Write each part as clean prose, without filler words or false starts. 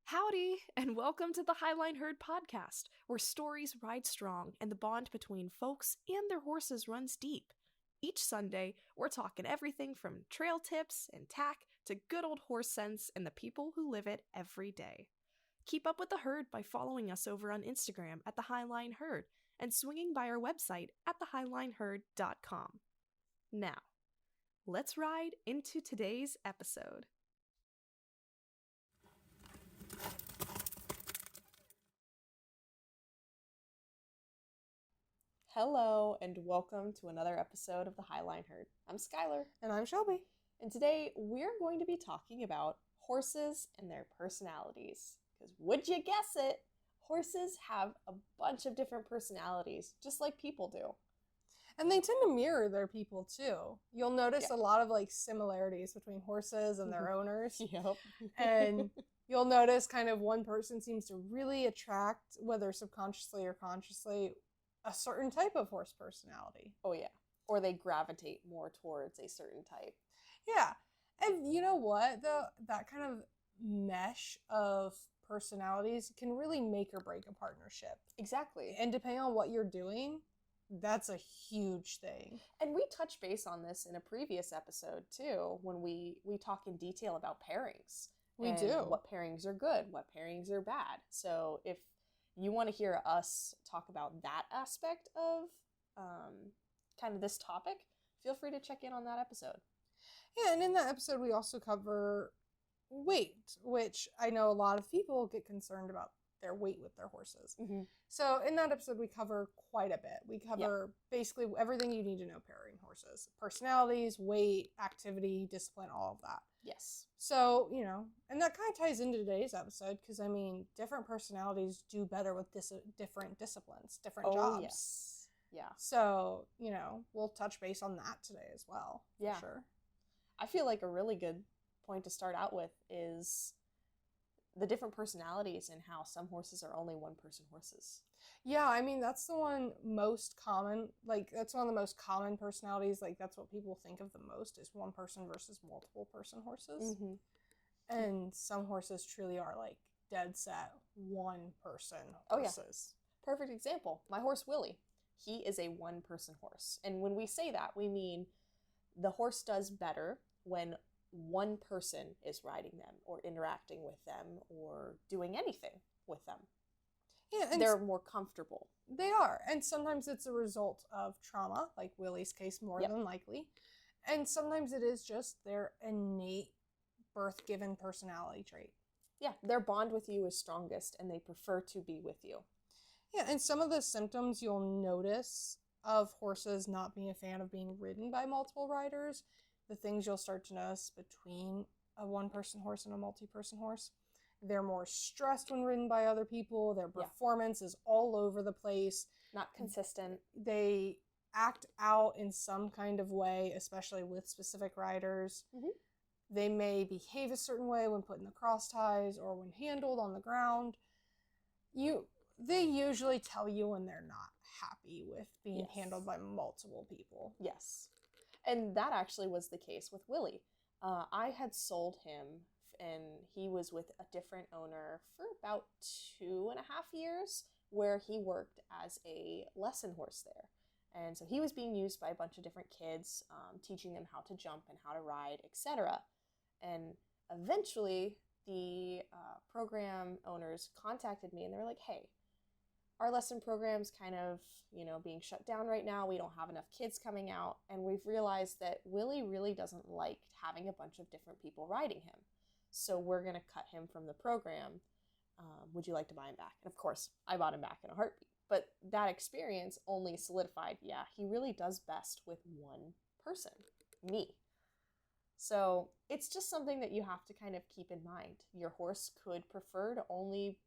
Howdy, and welcome to the Highline Herd podcast, where stories ride strong and the bond between folks and their horses runs deep. Each Sunday, we're talking everything from trail tips and tack to good old horse sense and the people who live it every day. Keep up with the herd by following us over on Instagram at the Highline Herd and swinging by our website at thehighlineherd.com. Now, let's ride into today's episode. Hello, and welcome to another episode of the Highline Herd. I'm Skylar. And I'm Shelby. And today we're going to be talking about horses and their personalities. Because would you guess it, horses have a bunch of different personalities, just like people do. And they tend to mirror their people too. You'll notice a lot of similarities between horses and their owners. Yep. And you'll notice kind of one person seems to really attract, whether subconsciously or consciously, a certain type of horse personality. Oh yeah. Or they gravitate more towards a certain type. Yeah. And you know what, though? That kind of mesh of personalities can really make or break a partnership. Exactly. And depending on what you're doing, that's a huge thing. And we touch base on this in a previous episode too, when we talk in detail about pairings. We do. What pairings are good, what pairings are bad. So if you want to hear us talk about that aspect of kind of this topic, feel free to check in on that episode. Yeah, and in that episode we also cover weight, which I know a lot of people get concerned about their weight with their horses. Mm-hmm. So in that episode we cover quite a bit. We cover basically everything you need to know pairing horses. Personalities, weight, activity, discipline, all of that. Yes. So, and that kind of ties into today's episode because, different personalities do better with different disciplines, different jobs. Yes. Yeah. So, we'll touch base on that today as well. Yeah. For sure. I feel like a really good point to start out with is the different personalities and how some horses are only one-person horses. Yeah, that's the one most common. That's one of the most common personalities. That's what people think of the most is one person versus multiple person horses. Mm-hmm. And some horses truly are dead set one person horses. Oh, yeah. Perfect example. My horse Willie. He is a one-person horse. And when we say that, we mean the horse does better when one person is riding them or interacting with them or doing anything with them. Yeah, and they're more comfortable. They are. And sometimes it's a result of trauma, like Willie's case more than likely. And sometimes it is just their innate birth-given personality trait. Yeah, their bond with you is strongest and they prefer to be with you. Yeah, and some of the symptoms you'll notice of horses not being a fan of being ridden by multiple riders, the things you'll start to notice between a one-person horse and a multi-person horse. They're more stressed when ridden by other people. Their performance is all over the place. Not consistent. They act out in some kind of way, especially with specific riders. Mm-hmm. They may behave a certain way when put in the cross ties or when handled on the ground. They usually tell you when they're not happy with being handled by multiple people. Yes. And that actually was the case with Willie. I had sold him and he was with a different owner for about 2.5 years where he worked as a lesson horse there. And so he was being used by a bunch of different kids, teaching them how to jump and how to ride, etc. And eventually the program owners contacted me and they were like, hey, our lesson program's kind of, being shut down right now. We don't have enough kids coming out. And we've realized that Willie really doesn't like having a bunch of different people riding him. So we're going to cut him from the program. Would you like to buy him back? And of course, I bought him back in a heartbeat. But that experience only solidified, he really does best with one person, me. So it's just something that you have to kind of keep in mind. Your horse could prefer to only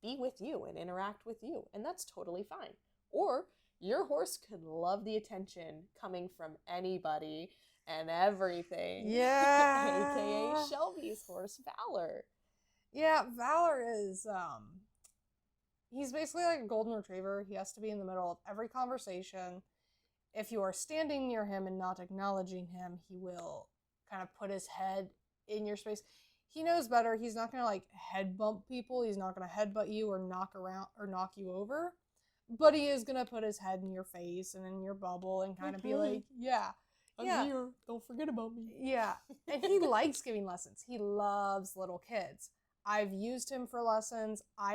be with you and interact with you, and that's totally fine. Or your horse could love the attention coming from anybody and everything. Yeah. AKA Shelby's horse, Valor. Yeah, Valor is, he's basically like a golden retriever. He has to be in the middle of every conversation. If you are standing near him and not acknowledging him, he will kind of put his head in your space. he knows better. He's not going to like head bump people. He's not going to headbutt you or knock you over. But he is going to put his head in your face and in your bubble and kind of be like, yeah. I'm yeah. here. Don't forget about me. Yeah. And he likes giving lessons. He loves little kids. I've used him for lessons. I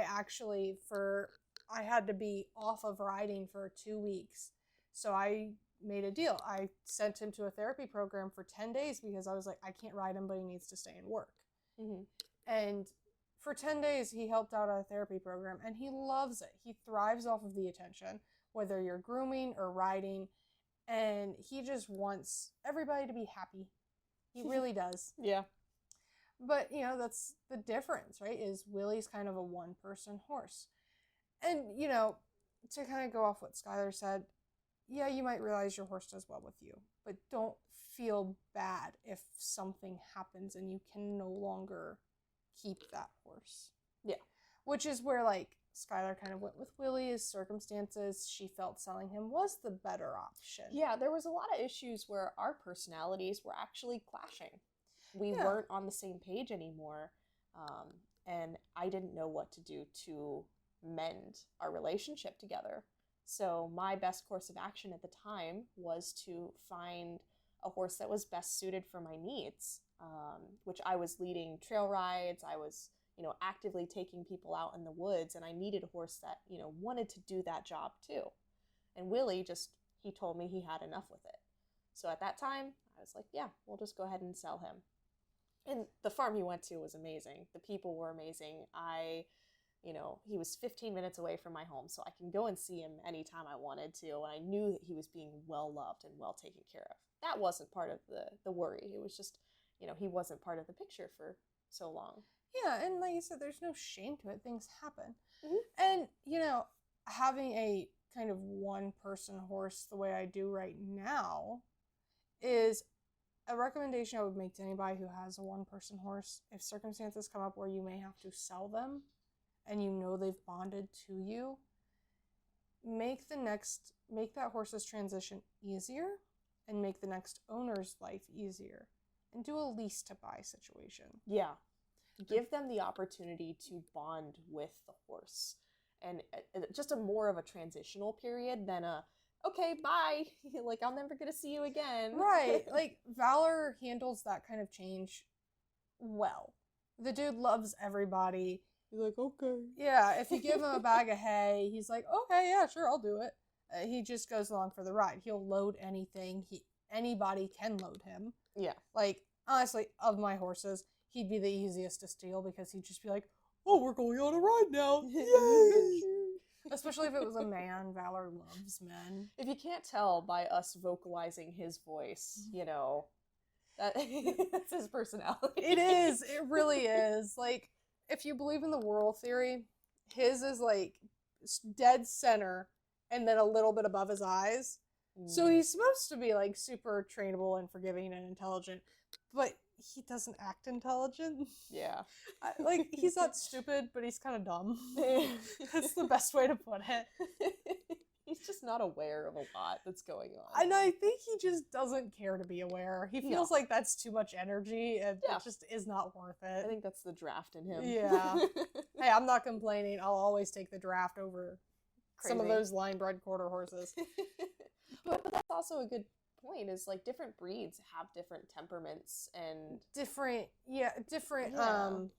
had to be off of riding for 2 weeks. So I made a deal. I sent him to a therapy program for 10 days because I was like, I can't ride him, but he needs to stay and work. Mm-hmm. And for 10 days, he helped out at a therapy program, and he loves it. He thrives off of the attention, whether you're grooming or riding, and he just wants everybody to be happy. He really does. Yeah. But, you know, that's the difference, right? Is Willie's kind of a one-person horse. And, you know, to kind of go off what Skylar said, yeah, you might realize your horse does well with you, but don't feel bad if something happens and you can no longer keep that horse. Yeah. Which is where, like, Skylar kind of went with Willie's circumstances. She felt selling him was the better option. Yeah, there was a lot of issues where our personalities were actually clashing. We weren't on the same page anymore, and I didn't know what to do to mend our relationship together. So my best course of action at the time was to find a horse that was best suited for my needs, which I was leading trail rides. I was, you know, actively taking people out in the woods, and I needed a horse that, you know, wanted to do that job too. And Willie he told me he had enough with it. So at that time, I was like, yeah, we'll just go ahead and sell him. And the farm he went to was amazing. The people were amazing. He was 15 minutes away from my home, so I can go and see him anytime I wanted to. And I knew that he was being well loved and well taken care of. That wasn't part of the worry. It was just, you know, he wasn't part of the picture for so long. Yeah, and like you said, there's no shame to it. Things happen. Mm-hmm. And, you know, having a kind of one-person horse the way I do right now is a recommendation I would make to anybody who has a one-person horse. If circumstances come up where you may have to sell them and you know they've bonded to you, make that horse's transition easier and make the next owner's life easier, and do a lease to buy situation. Yeah. Give them the opportunity to bond with the horse, and just a more of a transitional period than okay, bye. Like, I'm never going to see you again. Right. Like, Valor handles that kind of change well. The dude loves everybody. He's like, okay. Yeah, if you give him a bag of hay, he's like, okay, yeah, sure, I'll do it. He just goes along for the ride. He'll load anything. Anybody can load him. Yeah. Like, honestly, of my horses, he'd be the easiest to steal because he'd just be like, oh, we're going on a ride now. Yay! Especially if it was a man. Valor loves men. If you can't tell by us vocalizing his voice, you know, that's his personality. It is. It really is. Like, if you believe in the whirl theory, his is like dead center and then a little bit above his eyes. So he's supposed to be like super trainable and forgiving and intelligent, but he doesn't act intelligent. Yeah. Like, he's not stupid, but he's kind of dumb. That's the best way to put it. He's just not aware of a lot that's going on. And I think he just doesn't care to be aware. He feels like that's too much energy, and it just is not worth it. I think that's the draft in him. Yeah. Hey, I'm not complaining. I'll always take the draft over some of those line-bred quarter horses. But that's also a good point, is like different breeds have different temperaments and different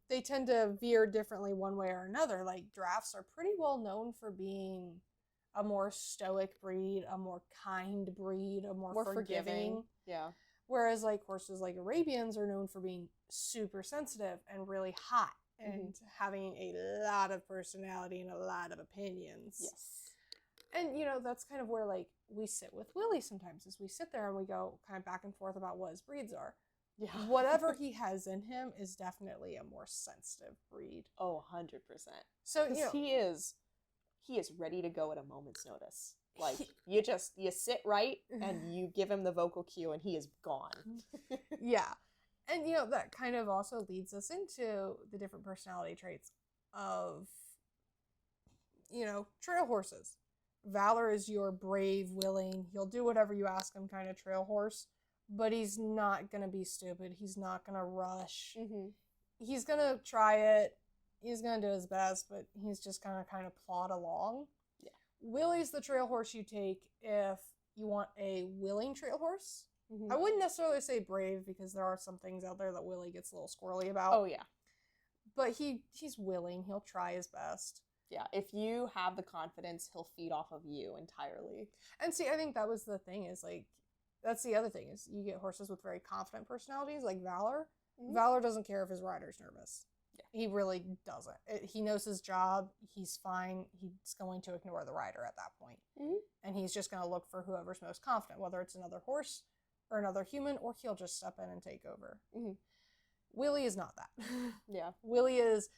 they tend to veer differently one way or another. Like, drafts are pretty well known for being a more stoic breed, a more kind breed, a more forgiving. Yeah. Whereas like horses like Arabians are known for being super sensitive and really hot and having a lot of personality and a lot of opinions. Yes. And, you know, that's kind of where, like, we sit with Willie sometimes, is we sit there and we go kind of back and forth about what his breeds are. Yeah. Whatever he has in him is definitely a more sensitive breed. Oh, 100%. So, you know, he is ready to go at a moment's notice. Like, you sit right and you give him the vocal cue and he is gone. Yeah. And, you know, that kind of also leads us into the different personality traits of, you know, trail horses. Valor is your brave, willing, he'll do whatever you ask him kind of trail horse, but he's not going to be stupid. He's not going to rush. he's gonna try it. He's gonna do his best, but he's just gonna kind of plod along. Yeah. Willie's the trail horse you take if you want a willing trail horse. Mhm. I wouldn't necessarily say brave because there are some things out there that Willie gets a little squirrely about. Oh yeah. But he's willing. He'll try his best. Yeah, if you have the confidence, he'll feed off of you entirely. And see, I think that was the thing is like, that's the other thing is you get horses with very confident personalities like Valor. Mhm. Valor doesn't care if his rider's nervous. Yeah. He really doesn't. He knows his job. He's fine. He's going to ignore the rider at that point. Mhm. And he's just going to look for whoever's most confident, whether it's another horse or another human, or he'll just step in and take over. Mhm. Willie is not that. Yeah. Willie is,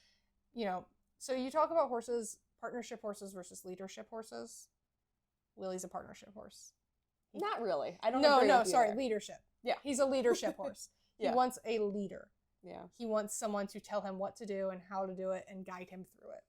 so you talk about horses, partnership horses versus leadership horses. Willie's a partnership horse. Not really. I don't No, agree with you sorry, there. leadership. Yeah. He's a leadership horse. Yeah. He wants a leader. Yeah. He wants someone to tell him what to do and how to do it and guide him through it.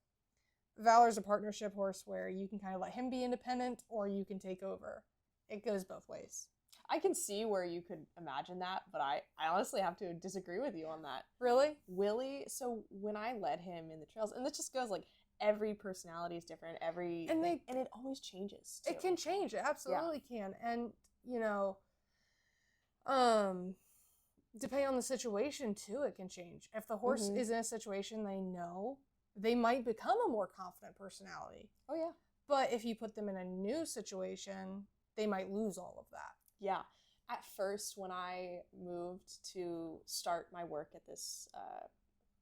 Valor's a partnership horse where you can kind of let him be independent or you can take over. It goes both ways. I can see where you could imagine that, but I honestly have to disagree with you on that. Really? Willie, so when I led him in the trails, and this just goes like every personality is different, and it always changes. Too. It can change. It absolutely can. And, depending on the situation too, it can change. If the horse Mhm. is in a situation they know, they might become a more confident personality. Oh yeah. But if you put them in a new situation, they might lose all of that. Yeah. At first, when I moved to start my work at this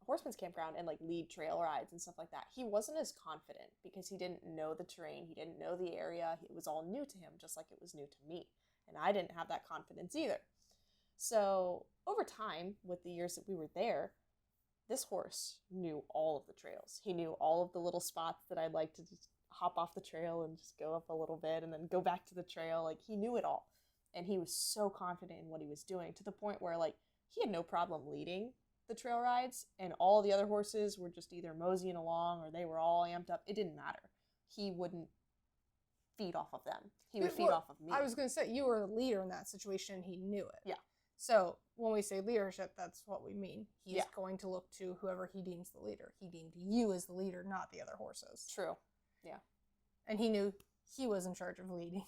horseman's campground and like lead trail rides and stuff like that, he wasn't as confident because he didn't know the terrain, he didn't know the area. It was all new to him, just like it was new to me. And I didn't have that confidence either. So over time, with the years that we were there, this horse knew all of the trails. He knew all of the little spots that I'd like to just hop off the trail and just go up a little bit and then go back to the trail. Like, he knew it all. And he was so confident in what he was doing to the point where, like, he had no problem leading the trail rides, and all the other horses were just either moseying along or they were all amped up. It didn't matter. He wouldn't feed off of them. He would feed off of me. I was going to say, you were the leader in that situation, and he knew it. Yeah. So when we say leadership, that's what we mean. He's Yeah. going to look to whoever he deems the leader. He deemed you as the leader, not the other horses. True. Yeah. And he knew he was in charge of leading.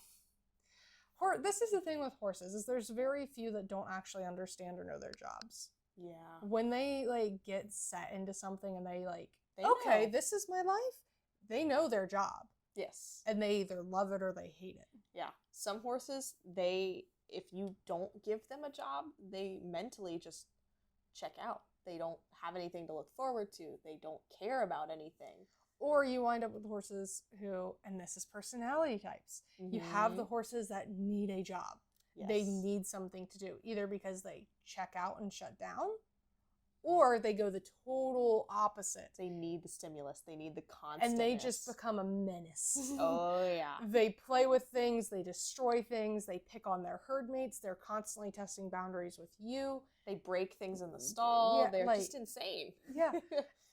This is the thing with horses, is there's very few that don't actually understand or know their jobs. Yeah. When they, like, get set into something and they, like, They okay, know. this is my life, they know their job. Yes. And they either love it or they hate it. Yeah. Some horses, if you don't give them a job, they mentally just check out. They don't have anything to look forward to. They don't care about anything. Or you wind up with horses who, and this is personality types, you have the horses that need a job. Yes. They need something to do, either because they check out and shut down, or they go the total opposite. They need the stimulus. They need the constant. And they just become a menace. Oh, yeah. They play with things, they destroy things, they pick on their herd mates, they're constantly testing boundaries with you. They break things in the stall. Yeah, They're like- just insane. Yeah.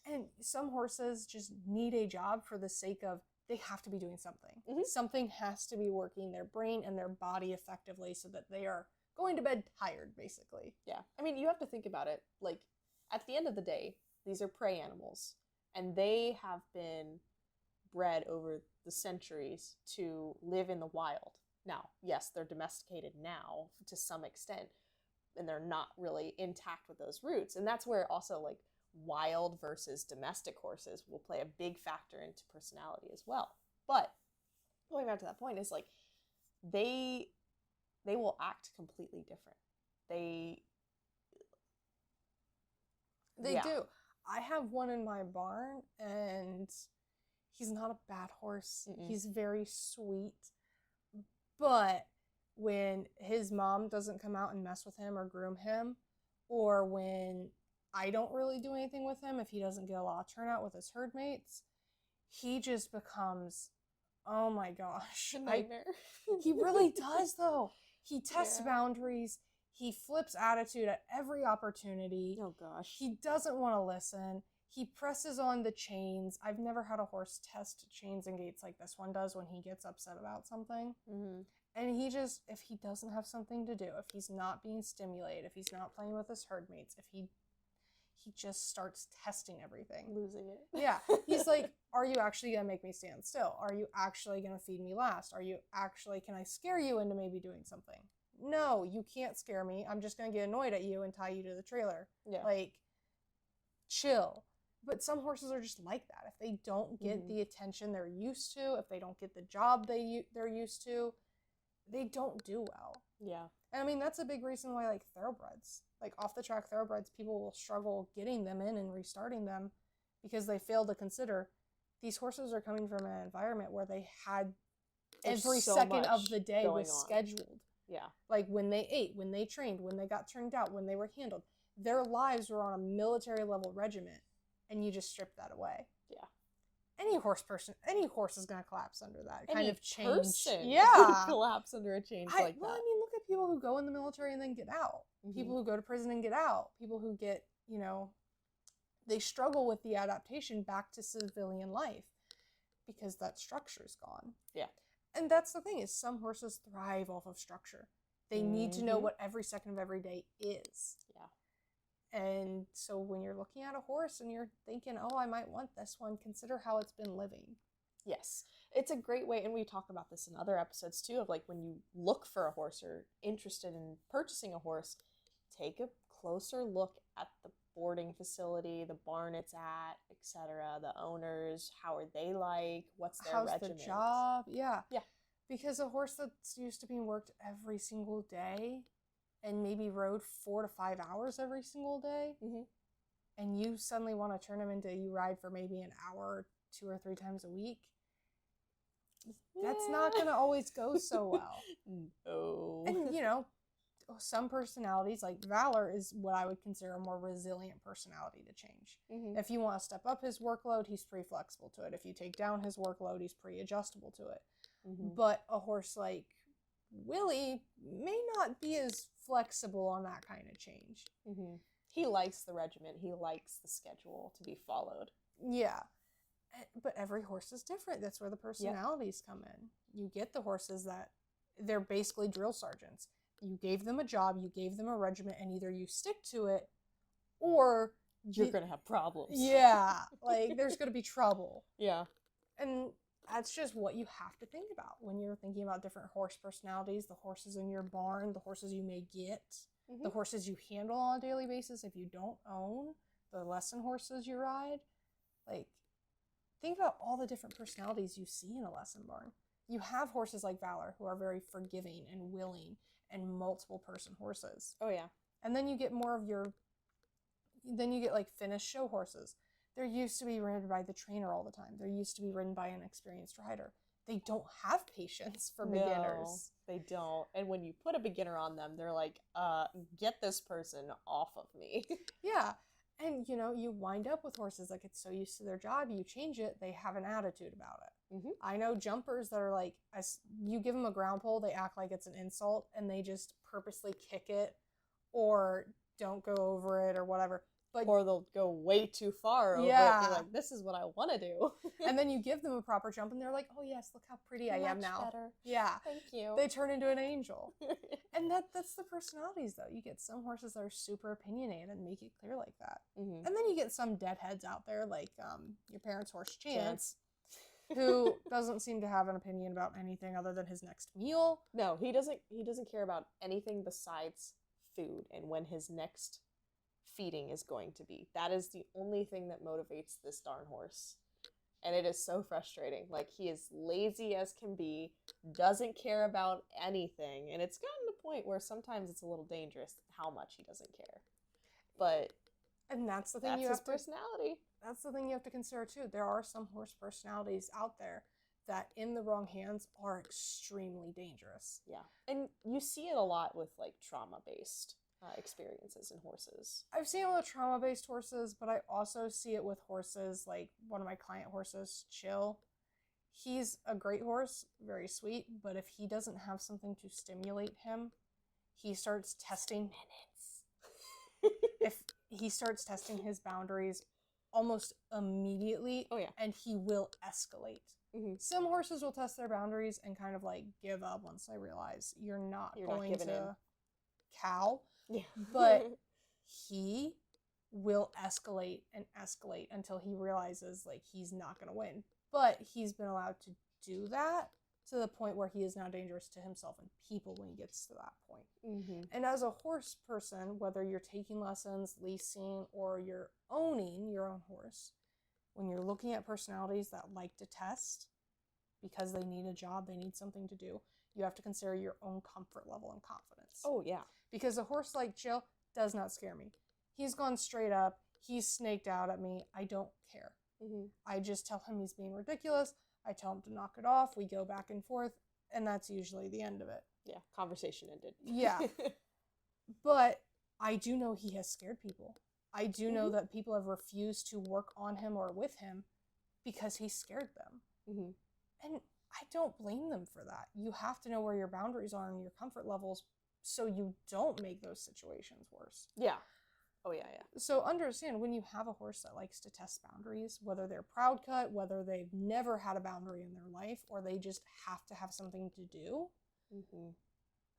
And some horses just need a job for the sake of they have to be doing something. Mhm. Something has to be working their brain and their body effectively so that they are going to bed tired, basically. Yeah. I mean, you have to think about it. Like, at the end of the day, these are prey animals, and they have been bred over the centuries to live in the wild. Now, yes, they're domesticated now to some extent, and they're not really intact with those roots. And that's where also, like, wild versus domestic horses will play a big factor into personality as well. But going back to that point is, like, they will act completely different. They yeah. do. I have one in my barn, and he's not a bad horse. Mm-mm. He's very sweet. But when his mom doesn't come out and mess with him or groom him, or when I don't really do anything with him, if he doesn't get a lot of turnout with his herd mates, he just becomes, oh my gosh. a nightmare. He really does, though. He tests Yeah. boundaries. He flips attitude at every opportunity. Oh gosh. He doesn't want to listen. He presses on the chains. I've never had a horse test chains and gates like this one does when he gets upset about something. Mm-hmm. And he just, if he doesn't have something to do, if he's not being stimulated, if he's not playing with his herd mates, if he just starts testing everything. Losing it. Yeah. He's like, are you actually going to make me stand still? Are you actually going to feed me last? Can I scare you into maybe doing something? No, you can't scare me. I'm just going to get annoyed at you and tie you to the trailer. Yeah. Like, chill. But some horses are just like that. If they don't get the attention they're used to, if they don't get the job they're used to, they don't do well. Yeah. And I mean, that's a big reason why, like, thoroughbreds, like off-the-track thoroughbreds, people will struggle getting them in and restarting them because they fail to consider these horses are coming from an environment where they had every second of the day was scheduled. Yeah. Like when they ate, when they trained, when they got turned out, when they were handled. Their lives were on a military level regiment, and you just strip that away. Yeah. Any horse is going to collapse under that kind of change. Person yeah. collapse under a change like that. Well, I mean, look at people who go in the military and then get out. People who go to prison and get out. People who get, they struggle with the adaptation back to civilian life because that structure's gone. Yeah. And that's the thing is some horses thrive off of structure. They need to know what every second of every day is. Yeah. And so when you're looking at a horse and you're thinking, oh, I might want this one, consider how it's been living. Yes. It's a great way, and we talk about this in other episodes too, of like when you look for a horse or interested in purchasing a horse, take a closer look at the boarding facility, the barn it's at, etc., the owners, how are they like, what's their regiment? How's the job? Yeah. Yeah. Because a horse that's used to being worked every single day and maybe rode 4 to 5 hours every single day, and you suddenly want to turn him into you ride for maybe an hour 2 or 3 times a week, that's not going to always go so well. No. And, some personalities, like Valor, is what I would consider a more resilient personality to change. If you want to step up his workload, he's pretty flexible to it. If you take down his workload, he's pretty adjustable to it. But a horse like Willie may not be as flexible on that kind of change. He likes the regiment. He likes the schedule to be followed. Yeah. But every horse is different. That's where the personalities come in. You get the horses that they're basically drill sergeants. You gave them a job, you gave them a regiment, and either you stick to it or you're going to have problems. Yeah. Like, there's going to be trouble. Yeah. And that's just what you have to think about when you're thinking about different horse personalities, the horses in your barn, the horses you may get, the horses you handle on a daily basis if you don't own, the lesson horses you ride. Like, think about all the different personalities you see in a lesson barn. You have horses like Valor who are very forgiving and willing and multiple person horses. Oh, yeah. And then you get like finished show horses. They're used to be ridden by the trainer all the time. They're used to be ridden by an experienced rider. They don't have patience for beginners. No, they don't. And when you put a beginner on them, they're like, get this person off of me. Yeah. And, you wind up with horses that get so used to their job, you change it, they have an attitude about it. I know jumpers that are like, as you give them a ground pole, they act like it's an insult, and they just purposely kick it or don't go over it or whatever. Or they'll go way too far over it. They're like, this is what I want to do. And then you give them a proper jump, and they're like, oh, yes, look how pretty I am now. Better. Yeah. Thank you. They turn into an angel. And that's the personalities, though. You get some horses that are super opinionated and make it clear like that. And then you get some deadheads out there, like your parents' horse Chance, who doesn't seem to have an opinion about anything other than his next meal. No, he doesn't care about anything besides food and when his next feeding is going to be. That is the only thing that motivates this darn horse. And it is so frustrating. Like, he is lazy as can be, doesn't care about anything, and it's gotten to a point where sometimes it's a little dangerous how much he doesn't care. But and that's the thing that's his personality. That's the thing you have to consider too. There are some horse personalities out there that in the wrong hands are extremely dangerous. Yeah. And you see it a lot with like trauma-based experiences in horses. I've seen it with trauma-based horses, but I also see it with horses like one of my client horses, Chill. He's a great horse, very sweet, but if he doesn't have something to stimulate him, he starts testing if he starts testing his boundaries almost immediately, and he will escalate. Some horses will test their boundaries and kind of like give up once they realize you're not going to cow. Yeah. But he will escalate and escalate until he realizes like he's not going to win. But he's been allowed to do that to the point where he is now dangerous to himself and people when he gets to that point. Mm-hmm. And as a horse person, whether you're taking lessons, leasing, or you're owning your own horse, when you're looking at personalities that like to test because they need a job, they need something to do, you have to consider your own comfort level and confidence. Oh, yeah. Because a horse like Chill does not scare me. He's gone straight up. He's snaked out at me. I don't care. Mm-hmm. I just tell him he's being ridiculous. I tell him to knock it off. We go back and forth. And that's usually the end of it. Yeah, conversation ended. Yeah. But I do know he has scared people. I do know that people have refused to work on him or with him because he scared them. Mm-hmm. And I don't blame them for that. You have to know where your boundaries are and your comfort levels so you don't make those situations worse. Yeah. Oh, yeah, yeah. So understand, when you have a horse that likes to test boundaries, whether they're proud cut, whether they've never had a boundary in their life, or they just have to have something to do, Mm-hmm.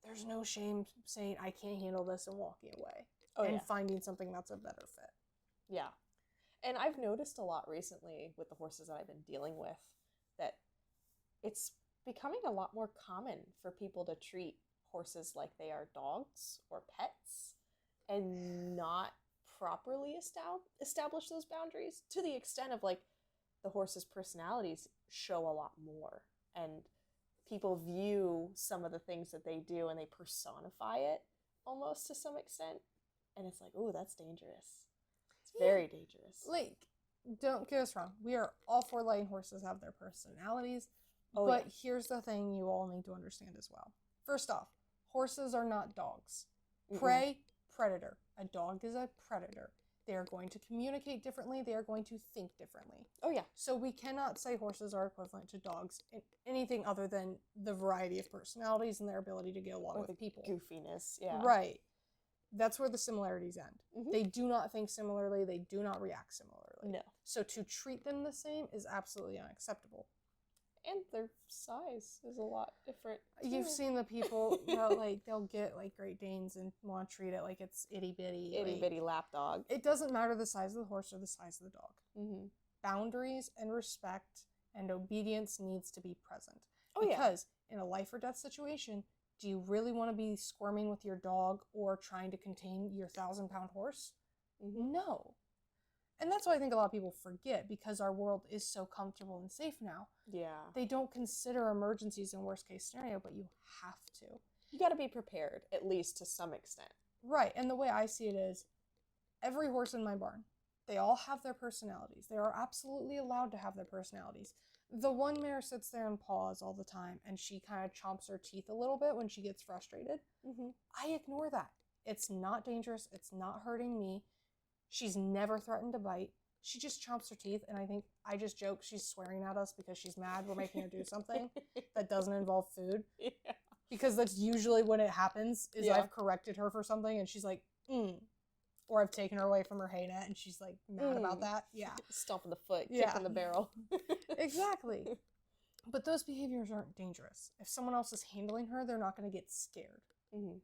there's no shame saying, I can't handle this and walking away. Oh, and yeah. finding something that's a better fit. Yeah. And I've noticed a lot recently with the horses that I've been dealing with that it's becoming a lot more common for people to treat horses like they are dogs or pets and not properly establish those boundaries to the extent of like the horses' personalities show a lot more and people view some of the things that they do and they personify it almost to some extent. And it's like, oh, that's dangerous. It's very dangerous. Like, don't get us wrong. We are all for letting horses have their personalities. Oh, but yeah. here's the thing you all need to understand as well. First off, horses are not dogs. Prey, predator. A dog is a predator. They are going to communicate differently. They are going to think differently. Oh, yeah. So we cannot say horses are equivalent to dogs in anything other than the variety of personalities and their ability to get along Or with the people. goofiness, yeah. Right. That's where the similarities end. Mhm. They do not think similarly. They do not react similarly. No. So to treat them the same is absolutely unacceptable. And their size is a lot different. You've too. seen the people that like they'll get like Great Danes and want to treat it like it's itty bitty. Itty bitty lap dog. It doesn't matter the size of the horse or the size of the dog. Mm-hmm. Boundaries and respect and obedience needs to be present. Oh, yeah. Because in a life or death situation, do you really want to be squirming with your dog or trying to contain your 1,000-pound horse? Mm-hmm. No. And that's why I think a lot of people forget, because our world is so comfortable and safe now. Yeah. They don't consider emergencies in worst case scenario, but you have to. You got to be prepared, at least to some extent. Right. And the way I see it is, every horse in my barn, they all have their personalities. They are absolutely allowed to have their personalities. The one mare sits there and paws all the time, and she kind of chomps her teeth a little bit when she gets frustrated. Mm-hmm. I ignore that. It's not dangerous. It's not hurting me. She's never threatened to bite. She just chomps her teeth, and I just joke she's swearing at us because she's mad we're making her do something that doesn't involve food. Yeah. Because that's usually when it happens, is Yeah. I've corrected her for something, and she's like, Or I've taken her away from her hay net, and she's like mad about that. Yeah. Stomping the foot, Yeah. kicking the barrel. Exactly. But those behaviors aren't dangerous. If someone else is handling her, they're not going to get scared. Mm-hmm.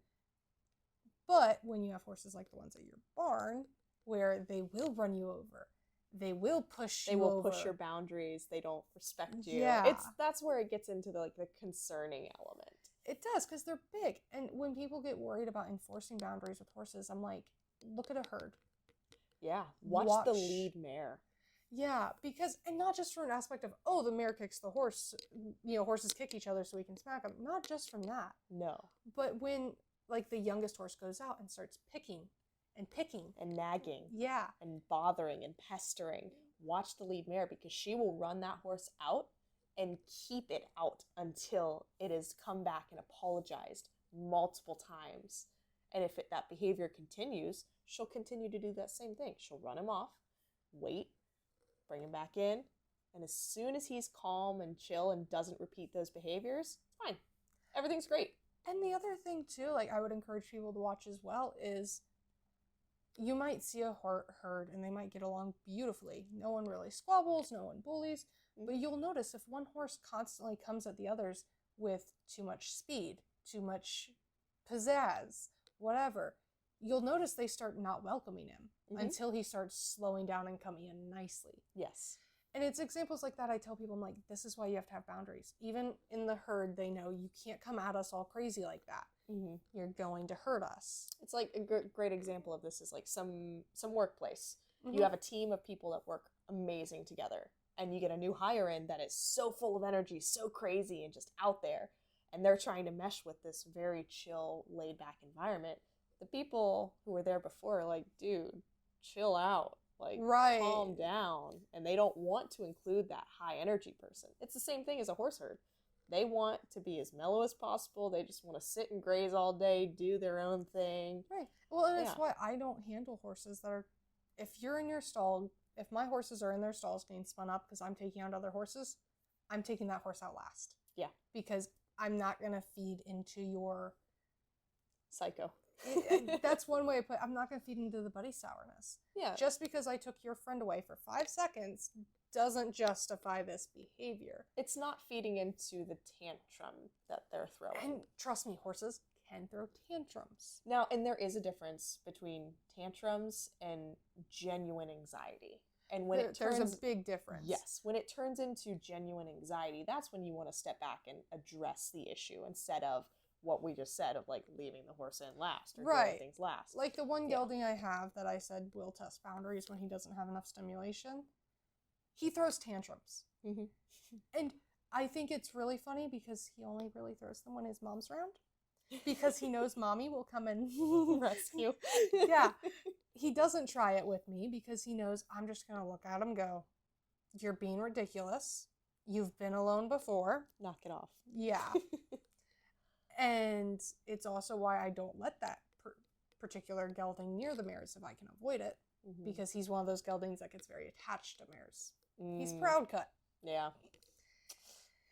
But when you have horses like the ones at your barn, where they will run you over, they will push They you will over. push your boundaries. They don't respect you. Yeah. That's where it gets into the concerning element. It does, because they're big. And when people get worried about enforcing boundaries with horses, I'm like, look at a herd. Yeah. Watch the Watch. lead mare. Yeah, because, and not just from an aspect of, oh, the mare kicks the horse, horses kick each other so we can smack them. Not just from that. No. But when, like, the youngest horse goes out and starts picking, And nagging. yeah, And bothering and pestering. Watch the lead mare, because she will run that horse out and keep it out until it has come back and apologized multiple times. And if that behavior continues, she'll continue to do that same thing. She'll run him off, wait, bring him back in, and as soon as he's calm and chill and doesn't repeat those behaviors, it's fine. Everything's great. And the other thing, too, like, I would encourage people to watch as well is you might see a herd and they might get along beautifully. No one really squabbles, no one bullies. But you'll notice if one horse constantly comes at the others with too much speed, too much pizzazz, whatever, you'll notice they start not welcoming him Mhm. until he starts slowing down and coming in nicely. Yes. And it's examples like that I tell people, I'm like, this is why you have to have boundaries. Even in the herd, they know you can't come at us all crazy like that. Mm-hmm. You're going to hurt us. It's like a great example of this is like some workplace. Mhm. You have a team of people that work amazing together, and you get a new hire in that is so full of energy, so crazy, and just out there. And they're trying to mesh with this very chill, laid back environment. The people who were there before are like, dude, chill out. Like, Right. calm down. And they don't want to include that high energy person. It's the same thing as a horse herd. They want to be as mellow as possible. They just want to sit and graze all day, do their own thing. Right. Well, and it's Yeah. why I don't handle horses that are, if you're in your stall, if my horses are in their stalls getting spun up because I'm taking out other horses, I'm taking that horse out last. Yeah. Because I'm not going to feed into your, Psycho. that's one way of put, I'm not going to feed into the buddy sourness. Yeah. Just because I took your friend away for 5 seconds doesn't justify this behavior. It's not feeding into the tantrum that they're throwing. And trust me, horses can throw tantrums. Now, and there is a difference between tantrums and genuine anxiety. And when it turns, there's a big difference. yes, when it turns into genuine anxiety, that's when you want to step back and address the issue instead of what we just said of like leaving the horse in last or Right. doing things last. Like the one Yeah. gelding I have that I said will test boundaries when he doesn't have enough stimulation, he throws tantrums. Mhm. And I think it's really funny because he only really throws them when his mom's around. Because he knows mommy will come and Rescue. Yeah. He doesn't try it with me because he knows I'm just going to look at him and go, you're being ridiculous. You've been alone before. Knock it off. Yeah. And it's also why I don't let that particular gelding near the mares if I can avoid it. Mhm. Because he's one of those geldings that gets very attached to mares. He's Mm, proud cut. Yeah.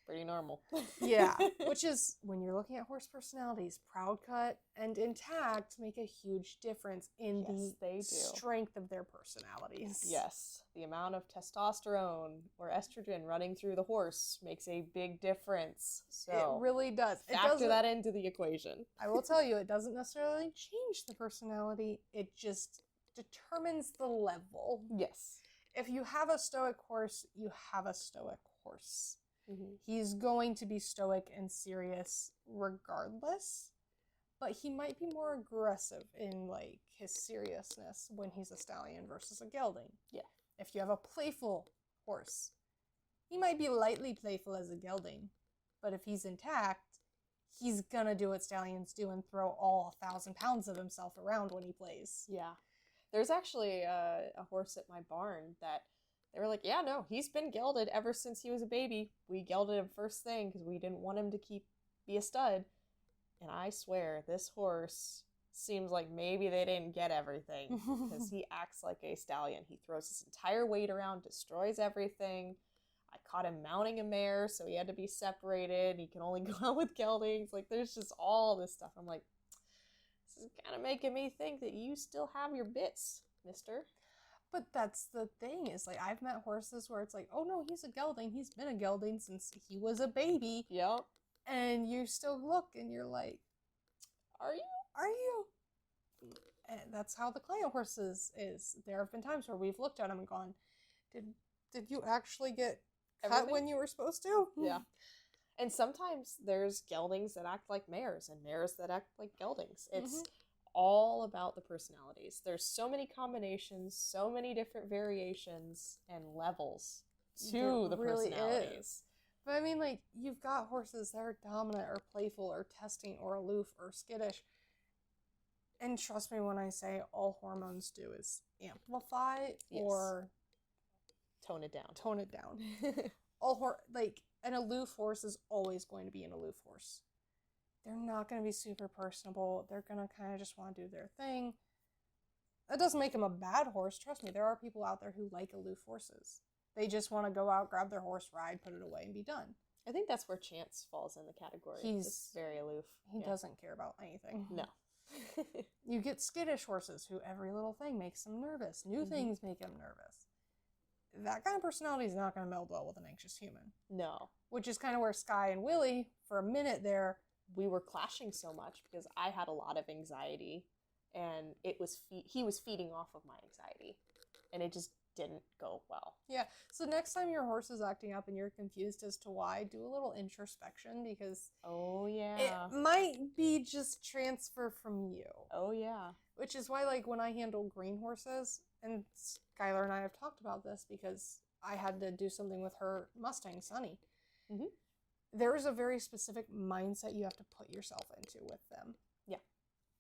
Pretty normal. Yeah. Which is, when you're looking at horse personalities, proud cut and intact make a huge difference in Yes, they the do. strength of their personalities. Yes, the amount of testosterone or estrogen running through the horse makes a big difference. So It really does. It factor doesn't, that into the equation. I will tell you, it doesn't necessarily change the personality. It just determines the level. Yes. If you have a stoic horse, you have a stoic horse. Mm-hmm. He's going to be stoic and serious regardless, but he might be more aggressive in like his seriousness when he's a stallion versus a gelding. Yeah. If you have a playful horse, he might be lightly playful as a gelding, but if he's intact, he's gonna do what stallions do and throw all 1,000 pounds of himself around when he plays. Yeah. There's actually a horse at my barn that they were like, yeah, no, he's been gelded ever since he was a baby. We gelded him first thing because we didn't want him to be a stud. And I swear, this horse seems like maybe they didn't get everything because he acts like a stallion. He throws his entire weight around, destroys everything. I caught him mounting a mare, so he had to be separated. He can only go out with geldings. Like, there's just all this stuff. I'm like, this is kind of making me think that you still have your bits, mister. But that's the thing, is like I've met horses where it's like, oh no, he's a gelding. He's been a gelding since he was a baby. Yep. And you still look and you're like, Are you? are you? And that's how the client horses is. There have been times where we've looked at him and gone, did you actually get cut Everything? when you were supposed to? Yeah. And sometimes there's geldings that act like mares and mares that act like geldings. It's all about the personalities. There's so many combinations, so many different variations and levels to the There really personalities. is. But I mean, like, you've got horses that are dominant or playful or testing or aloof or skittish. And trust me when I say all hormones do is amplify Yes. or Tone it down. tone it down. Like, an aloof horse is always going to be an aloof horse. They're not going to be super personable. They're going to kind of just want to do their thing. That doesn't make them a bad horse. Trust me, there are people out there who like aloof horses. They just want to go out, grab their horse, ride, put it away, and be done. I think that's where Chance falls in the category. He's just very aloof. He Yeah. doesn't care about anything. No. You get skittish horses who every little thing makes them nervous. New Mhm. things make them nervous. That kind of personality is not going to meld well with an anxious human. No. Which is kind of where Sky and Willie, for a minute there, We were clashing so much because I had a lot of anxiety and he was feeding off of my anxiety, and it just didn't go well. Yeah. So next time your horse is acting up and you're confused as to why, do a little introspection, because Oh yeah. it might be just transfer from you. Oh yeah. Which is why, like, when I handle green horses, and Skylar and I have talked about this because I had to do something with her Mustang, Sunny. Mhm. There is a very specific mindset you have to put yourself into with them. Yeah.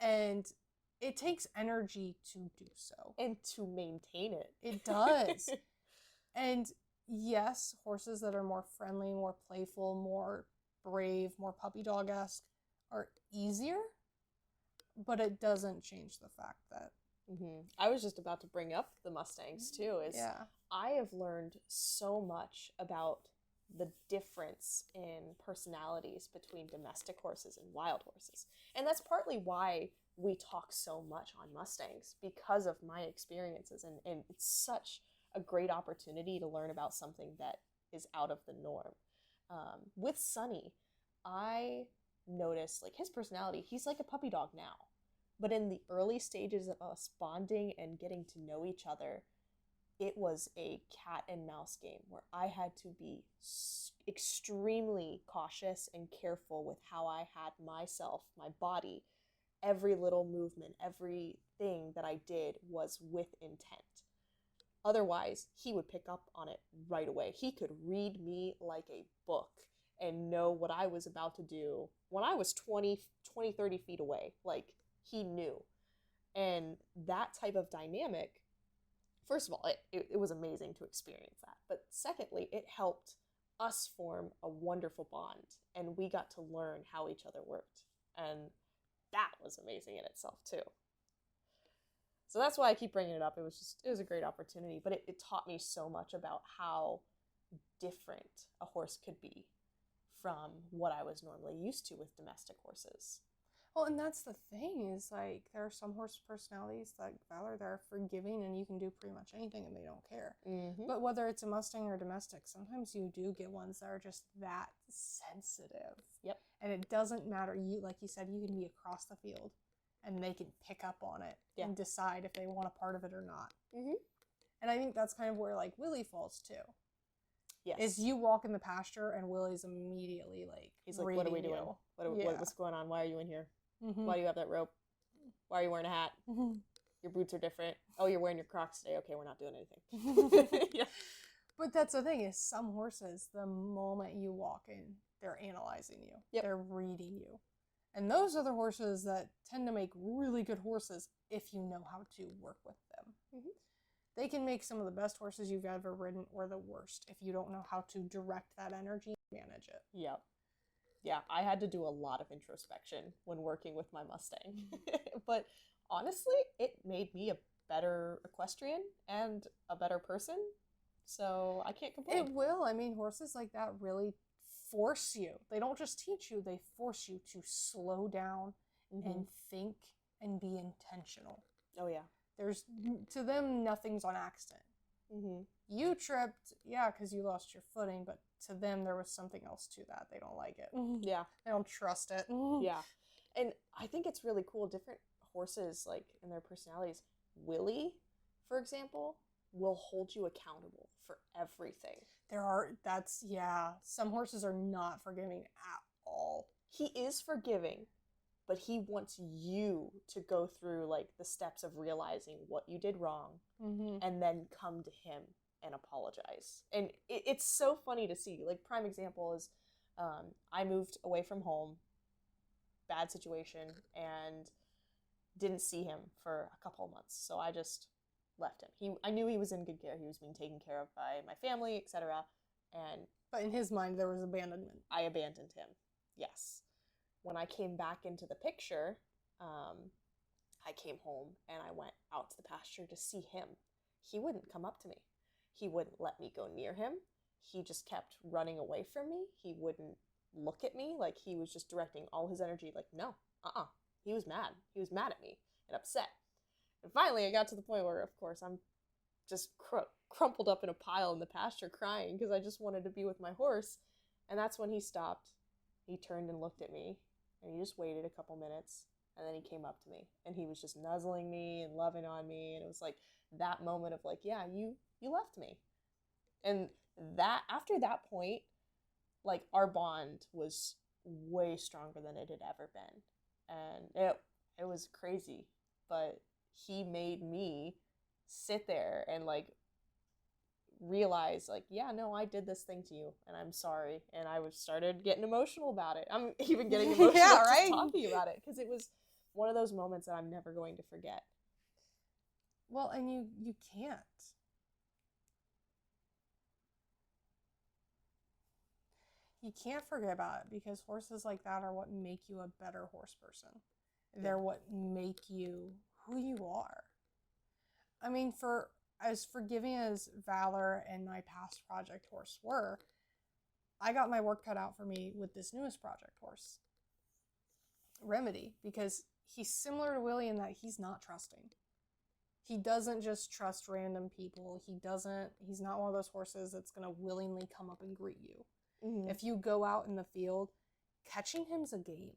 And it takes energy to do so. And to maintain it. It does. And yes, horses that are more friendly, more playful, more brave, more puppy dog-esque are easier, but it doesn't change the fact that... I was just about to bring up the Mustangs too. Yeah. I have learned so much about the difference in personalities between domestic horses and wild horses. And that's partly why we talk so much on Mustangs, because of my experiences. And it's such a great opportunity to learn about something that is out of the norm. With Sunny, I noticed, like, his personality, he's like a puppy dog now. But in the early stages of us bonding and getting to know each other, it was a cat and mouse game where I had to be extremely cautious and careful with how I had myself, my body. Every little movement, everything that I did was with intent. Otherwise, he would pick up on it right away. He could read me like a book and know what I was about to do when I was 20, 30 feet away. Like, he knew. And that type of dynamic, first of all, it was amazing to experience that. But secondly, it helped us form a wonderful bond, and we got to learn how each other worked. And that was amazing in itself too. So that's why I keep bringing it up. It was a great opportunity, but it taught me so much about how different a horse could be from what I was normally used to with domestic horses. Well, and that's the thing, is like, there are some horse personalities like Valor that are forgiving and you can do pretty much anything and they don't care. Mm-hmm. But whether it's a Mustang or domestic, sometimes you do get ones that are just that sensitive. Yep. And it doesn't matter. You, like you said, you can be across the field and they can pick up on it and decide if they want a part of it or not. Mm-hmm. And I think that's kind of where, like, Willie falls too. Yes. Is you walk in the pasture and Willie's immediately like, he's like, what are we doing? What's going on? Why are you in here? Mm-hmm. Why do you have that rope? Why are you wearing a hat? Mm-hmm. Your boots are different. Oh, you're wearing your Crocs today. Okay, we're not doing anything. Yeah. But that's the thing, is some horses, the moment you walk in, they're analyzing you. Yep. They're reading you. And those are the horses that tend to make really good horses if you know how to work with them. Mm-hmm. They can make some of the best horses you've ever ridden or the worst if you don't know how to direct that energy and manage it. Yep. Yeah, I had to do a lot of introspection when working with my Mustang. But honestly, it made me a better equestrian and a better person. So I can't complain. It will. I mean, horses like that really force you. They don't just teach you, they force you to slow down and think and be intentional. Oh, yeah. There's, to them, nothing's on accident. You tripped, yeah, because you lost your footing, but to them, there was something else to that. They don't like it. Yeah. They don't trust it. Yeah. And I think it's really cool. Different horses, like, in their personalities. Willie, for example, will hold you accountable for everything. Some horses are not forgiving at all. He is forgiving, but he wants you to go through, like, the steps of realizing what you did wrong and then come to him and apologize. And it's so funny to see. Like, prime example is I moved away from home, bad situation, and didn't see him for a couple of months. So I just left him. I knew he was in good care. He was being taken care of by my family, etc. But in his mind, there was abandonment. I abandoned him. Yes. When I came back into the picture, I came home and I went out to the pasture to see him. He wouldn't come up to me. He wouldn't let me go near him. He just kept running away from me. He wouldn't look at me. Like, he was just directing all his energy, like, no, He was mad. He was mad at me and upset. And finally, I got to the point where, of course, I'm just crumpled up in a pile in the pasture crying because I just wanted to be with my horse. And that's when he stopped. He turned and looked at me, and he just waited a couple minutes. And then he came up to me and he was just nuzzling me and loving on me. And it was like that moment of like, yeah, you left me. And that after that point, like our bond was way stronger than it had ever been. And it was crazy. But he made me sit there and like realize like, yeah, no, I did this thing to you and I'm sorry. And I started getting emotional about it. I'm even getting emotional Yeah, right? just talking about it because it was one of those moments that I'm never going to forget. Well, and you can't. You can't forget about it because horses like that are what make you a better horse person. They're what make you who you are. I mean, for as forgiving as Valor and my past project horse were, I got my work cut out for me with this newest project horse, Remedy, because he's similar to Willie in that he's not trusting. He doesn't just trust random people. He's not one of those horses that's going to willingly come up and greet you. Mm-hmm. If you go out in the field, catching him's a game.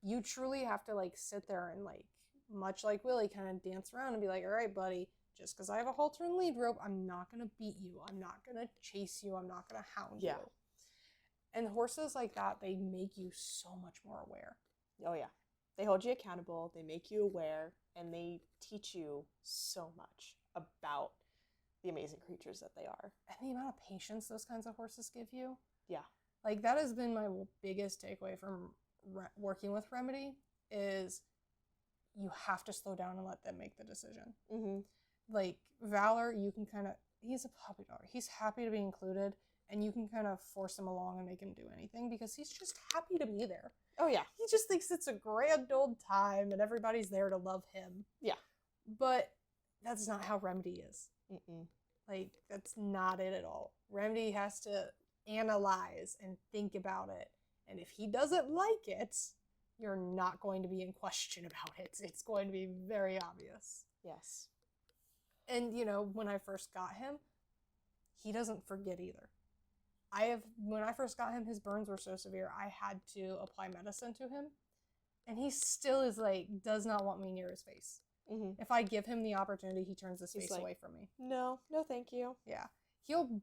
You truly have to like sit there and like, much like Willie, kind of dance around and be like, all right, buddy, just because I have a halter and lead rope, I'm not going to beat you. I'm not going to chase you. I'm not going to hound you. And horses like that, they make you so much more aware. Oh, yeah. They hold you accountable. They make you aware. And they teach you so much about the amazing creatures that they are. And the amount of patience those kinds of horses give you. Yeah. Like, that has been my biggest takeaway from working with Remedy is you have to slow down and let them make the decision. Mm-hmm. Like, Valor, you can kind of, he's a puppy dog. He's happy to be included, and you can kind of force him along and make him do anything because he's just happy to be there. Oh, yeah. He just thinks it's a grand old time and everybody's there to love him. Yeah. But that's not how Remedy is. Mm-mm. Like, that's not it at all. Remedy has to analyze and think about it. And if he doesn't like it, you're not going to be in question about it. It's going to be very obvious. Yes. And, you know, when I first got him, he doesn't forget either. When I first got him, his burns were so severe, I had to apply medicine to him. And he still is like, does not want me near his face. Mm-hmm. If I give him the opportunity, he turns his face away from me. No, thank you. Yeah. He'll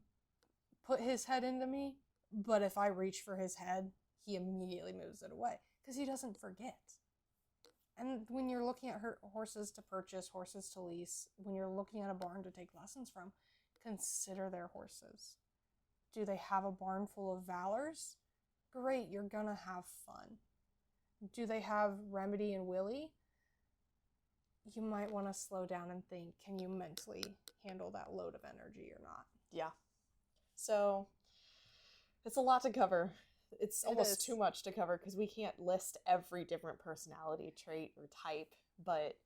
put his head into me, but if I reach for his head, he immediately moves it away because he doesn't forget. And when you're looking at horses to purchase, horses to lease, when you're looking at a barn to take lessons from, consider their horses. Do they have a barn full of Valors? Great, you're gonna have fun. Do they have Remedy and Willie? You might want to slow down and think, can you mentally handle that load of energy or not? Yeah. So, it's a lot to cover. It's almost too much to cover because we can't list every different personality trait or type, but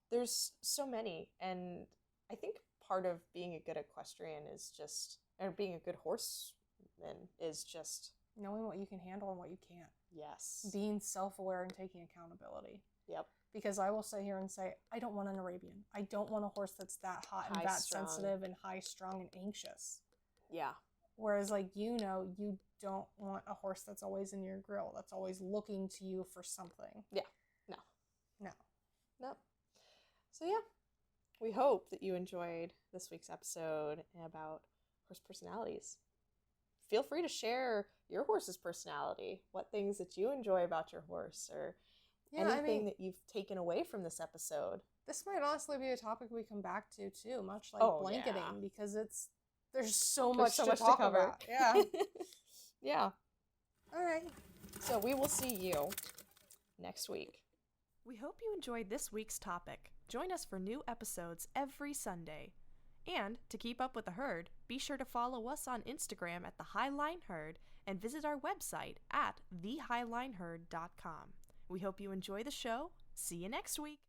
there's so many. And I think part of being a good equestrian is just, or being a good horseman is just knowing what you can handle and what you can't. Yes. Being self-aware and taking accountability. Yep. Because I will sit here and say, I don't want an Arabian. I don't want a horse that's that hot and that sensitive and high-strung and anxious. Yeah. Whereas, like, you don't want a horse that's always in your grill, that's always looking to you for something. Yeah. No. So, yeah. We hope that you enjoyed this week's episode about horse personalities. Feel free to share your horse's personality, what things that you enjoy about your horse, or anything that you've taken away from this episode. This might honestly be a topic we come back to, too, much like blanketing, because there's so much to cover. About. Yeah. Yeah. All right. So we will see you next week. We hope you enjoyed this week's topic. Join us for new episodes every Sunday. And to keep up with the herd, be sure to follow us on Instagram at The Highline Herd and visit our website at thehighlineherd.com. We hope you enjoy the show. See you next week.